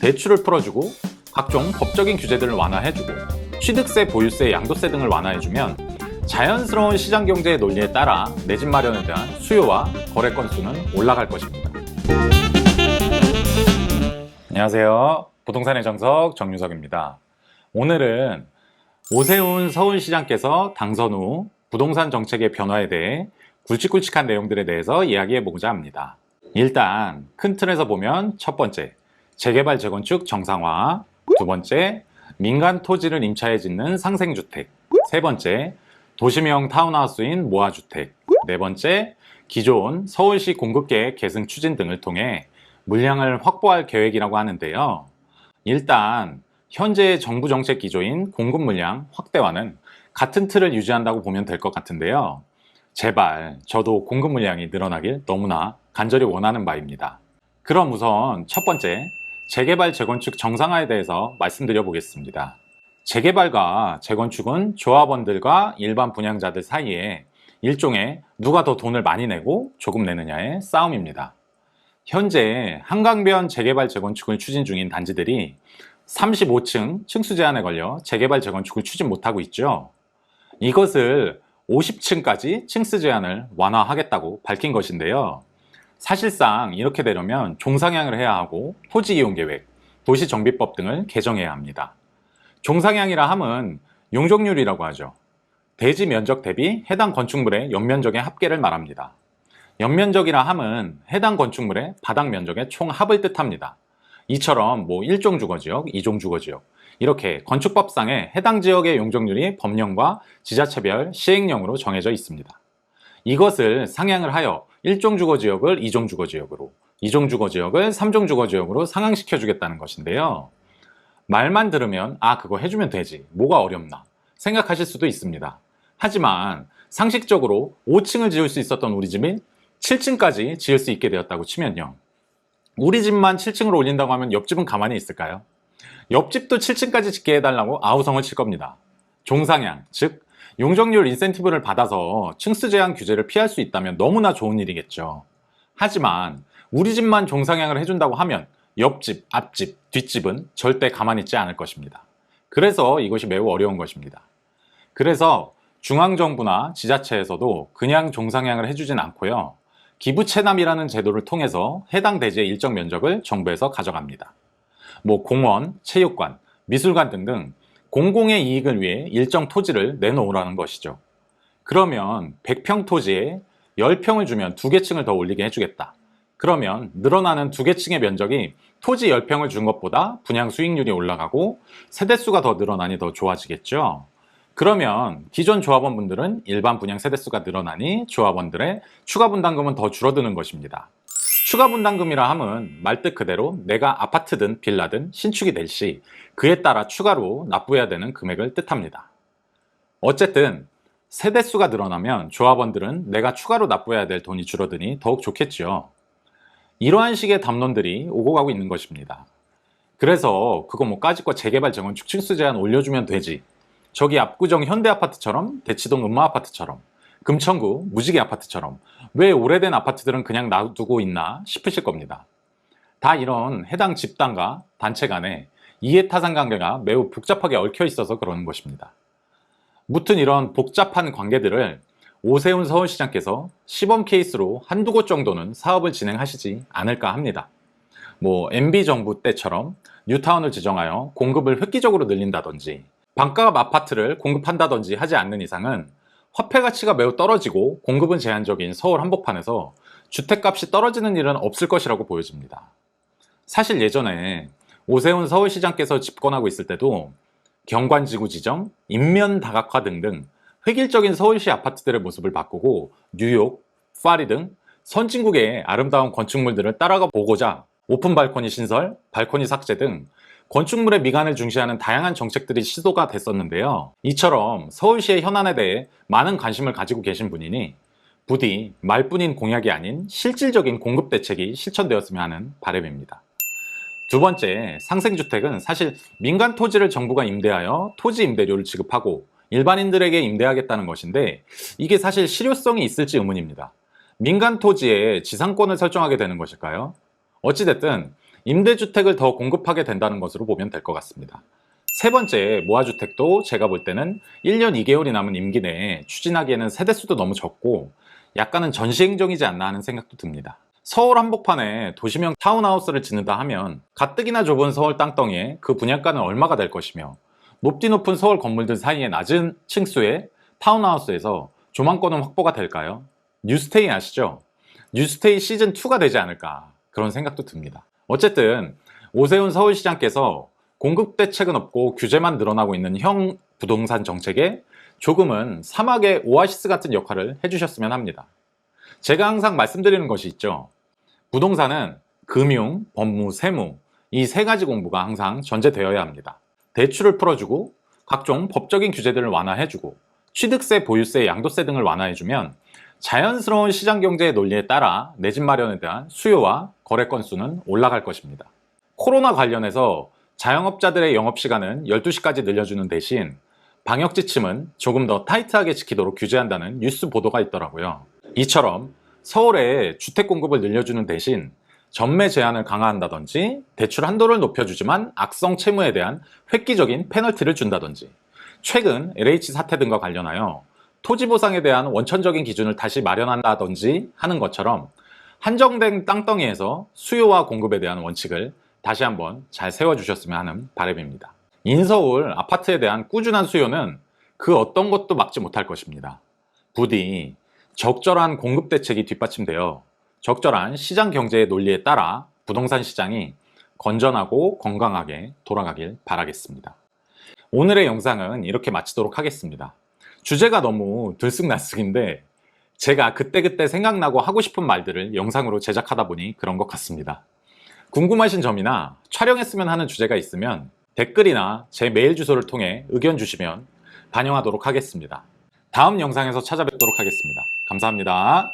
대출을 풀어주고 각종 법적인 규제들을 완화해주고 취득세, 보유세, 양도세 등을 완화해주면 자연스러운 시장 경제의 논리에 따라 내 집 마련에 대한 수요와 거래 건수는 올라갈 것입니다. 안녕하세요. 부동산의 정석 정유석입니다. 오늘은 오세훈 서울시장께서 당선 후 부동산 정책의 변화에 대해 굵직굵직한 내용들에 대해서 이야기해보고자 합니다. 일단 큰 틀에서 보면 첫 번째, 재개발 재건축 정상화, 두 번째, 민간 토지를 임차해 짓는 상생주택, 세 번째, 도심형 타운하우스인 모아주택, 네 번째, 기존 서울시 공급계획 계승 추진 등을 통해 물량을 확보할 계획이라고 하는데요. 일단 현재 정부 정책 기조인 공급 물량 확대와는 같은 틀을 유지한다고 보면 될 것 같은데요. 제발 저도 공급 물량이 늘어나길 너무나 간절히 원하는 바입니다. 그럼 우선 첫 번째, 재개발 재건축 정상화에 대해서 말씀드려 보겠습니다. 재개발과 재건축은 조합원들과 일반 분양자들 사이에 일종의 누가 더 돈을 많이 내고 조금 내느냐의 싸움입니다. 현재 한강변 재개발 재건축을 추진 중인 단지들이 35층 층수 제한에 걸려 재개발 재건축을 추진 못하고 있죠. 이것을 50층까지 층수 제한을 완화하겠다고 밝힌 것인데요. 사실상 이렇게 되려면 종상향을 해야 하고 토지 이용 계획, 도시정비법 등을 개정해야 합니다. 종상향이라 함은 용적률이라고 하죠. 대지 면적 대비 해당 건축물의 연면적의 합계를 말합니다. 연면적이라 함은 해당 건축물의 바닥 면적의 총합을 뜻합니다. 이처럼 1종 주거지역, 2종 주거지역 이렇게 건축법상의 해당 지역의 용적률이 법령과 지자체별 시행령으로 정해져 있습니다. 이것을 상향을 하여 1종 주거지역을 2종 주거지역으로, 2종 주거지역을 3종 주거지역으로 상향시켜 주겠다는 것인데요. 말만 들으면 그거 해주면 되지, 뭐가 어렵나 생각하실 수도 있습니다. 하지만 상식적으로 5층을 지을 수 있었던 우리 집이 7층까지 지을 수 있게 되었다고 치면요, 우리 집만 7층으로 올린다고 하면 옆집은 가만히 있을까요? 옆집도 7층까지 짓게 해달라고 아우성을 칠 겁니다. 종상향, 즉 용적률 인센티브를 받아서 층수 제한 규제를 피할 수 있다면 너무나 좋은 일이겠죠. 하지만 우리 집만 종상향을 해준다고 하면 옆집, 앞집, 뒷집은 절대 가만히 있지 않을 것입니다. 그래서 이것이 매우 어려운 것입니다. 그래서 중앙정부나 지자체에서도 그냥 종상향을 해주진 않고요, 기부채납이라는 제도를 통해서 해당 대지의 일정 면적을 정부에서 가져갑니다. 공원, 체육관, 미술관 등등 공공의 이익을 위해 일정 토지를 내놓으라는 것이죠. 그러면 100평 토지에 10평을 주면 2개 층을 더 올리게 해주겠다. 그러면 늘어나는 2개 층의 면적이 토지 10평을 준 것보다 분양 수익률이 올라가고 세대수가 더 늘어나니 더 좋아지겠죠. 그러면 기존 조합원분들은 일반 분양 세대수가 늘어나니 조합원들의 추가 분담금은 더 줄어드는 것입니다. 추가 분담금이라 함은 말뜻 그대로 내가 아파트든 빌라든 신축이 될 시 그에 따라 추가로 납부해야 되는 금액을 뜻합니다. 어쨌든 세대수가 늘어나면 조합원들은 내가 추가로 납부해야 될 돈이 줄어드니 더욱 좋겠죠. 이러한 식의 담론들이 오고 가고 있는 것입니다. 그래서 그거 까짓거 재개발 재건축 층수 제한 올려주면 되지, 저기 압구정 현대아파트처럼, 대치동 음마아파트처럼, 금천구 무지개 아파트처럼 왜 오래된 아파트들은 그냥 놔두고 있나 싶으실 겁니다. 다 이런 해당 집단과 단체 간에 이해타산 관계가 매우 복잡하게 얽혀 있어서 그러는 것입니다. 무튼 이런 복잡한 관계들을 오세훈 서울시장께서 시범 케이스로 한두 곳 정도는 사업을 진행하시지 않을까 합니다. MB정부 때처럼 뉴타운을 지정하여 공급을 획기적으로 늘린다든지 반값 아파트를 공급한다든지 하지 않는 이상은 화폐 가치가 매우 떨어지고 공급은 제한적인 서울 한복판에서 주택값이 떨어지는 일은 없을 것이라고 보여집니다. 사실 예전에 오세훈 서울시장께서 집권하고 있을 때도 경관지구 지정, 인면 다각화 등등 획일적인 서울시 아파트들의 모습을 바꾸고 뉴욕, 파리 등 선진국의 아름다운 건축물들을 따라가 보고자 오픈 발코니 신설, 발코니 삭제 등 건축물의 미관을 중시하는 다양한 정책들이 시도가 됐었는데요. 이처럼 서울시의 현안에 대해 많은 관심을 가지고 계신 분이니 부디 말뿐인 공약이 아닌 실질적인 공급 대책이 실천되었으면 하는 바람입니다. 두 번째, 상생주택은 사실 민간 토지를 정부가 임대하여 토지 임대료를 지급하고 일반인들에게 임대하겠다는 것인데 이게 사실 실효성이 있을지 의문입니다. 민간 토지에 지상권을 설정하게 되는 것일까요? 어찌됐든 임대주택을 더 공급하게 된다는 것으로 보면 될 것 같습니다. 세 번째, 모아주택도 제가 볼 때는 1년 2개월이 남은 임기 내에 추진하기에는 세대수도 너무 적고 약간은 전시행정이지 않나 하는 생각도 듭니다. 서울 한복판에 도시명 타운하우스를 짓는다 하면 가뜩이나 좁은 서울 땅덩이에 그 분양가는 얼마가 될 것이며 높디 높은 서울 건물들 사이에 낮은 층수의 타운하우스에서 조망권은 확보가 될까요? 뉴스테이 아시죠? 뉴스테이 시즌2가 되지 않을까 그런 생각도 듭니다. 어쨌든 오세훈 서울시장께서 공급 대책은 없고 규제만 늘어나고 있는 형 부동산 정책에 조금은 사막의 오아시스 같은 역할을 해주셨으면 합니다. 제가 항상 말씀드리는 것이 있죠. 부동산은 금융, 법무, 세무 이 세 가지 공부가 항상 전제되어야 합니다. 대출을 풀어주고 각종 법적인 규제들을 완화해주고 취득세, 보유세, 양도세 등을 완화해주면 자연스러운 시장 경제의 논리에 따라 내 집 마련에 대한 수요와 거래 건수는 올라갈 것입니다. 코로나 관련해서 자영업자들의 영업시간은 12시까지 늘려주는 대신 방역 지침은 조금 더 타이트하게 지키도록 규제한다는 뉴스 보도가 있더라고요. 이처럼 서울에 주택 공급을 늘려주는 대신 전매 제한을 강화한다든지 대출 한도를 높여주지만 악성 채무에 대한 획기적인 페널티를 준다든지 최근 LH 사태 등과 관련하여 토지 보상에 대한 원천적인 기준을 다시 마련한다든지 하는 것처럼 한정된 땅덩이에서 수요와 공급에 대한 원칙을 다시 한번 잘 세워주셨으면 하는 바람입니다. 인서울 아파트에 대한 꾸준한 수요는 그 어떤 것도 막지 못할 것입니다. 부디 적절한 공급 대책이 뒷받침되어 적절한 시장 경제의 논리에 따라 부동산 시장이 건전하고 건강하게 돌아가길 바라겠습니다. 오늘의 영상은 이렇게 마치도록 하겠습니다. 주제가 너무 들쑥날쑥인데 제가 그때그때 생각나고 하고 싶은 말들을 영상으로 제작하다 보니 그런 것 같습니다. 궁금하신 점이나 촬영했으면 하는 주제가 있으면 댓글이나 제 메일 주소를 통해 의견 주시면 반영하도록 하겠습니다. 다음 영상에서 찾아뵙도록 하겠습니다. 감사합니다.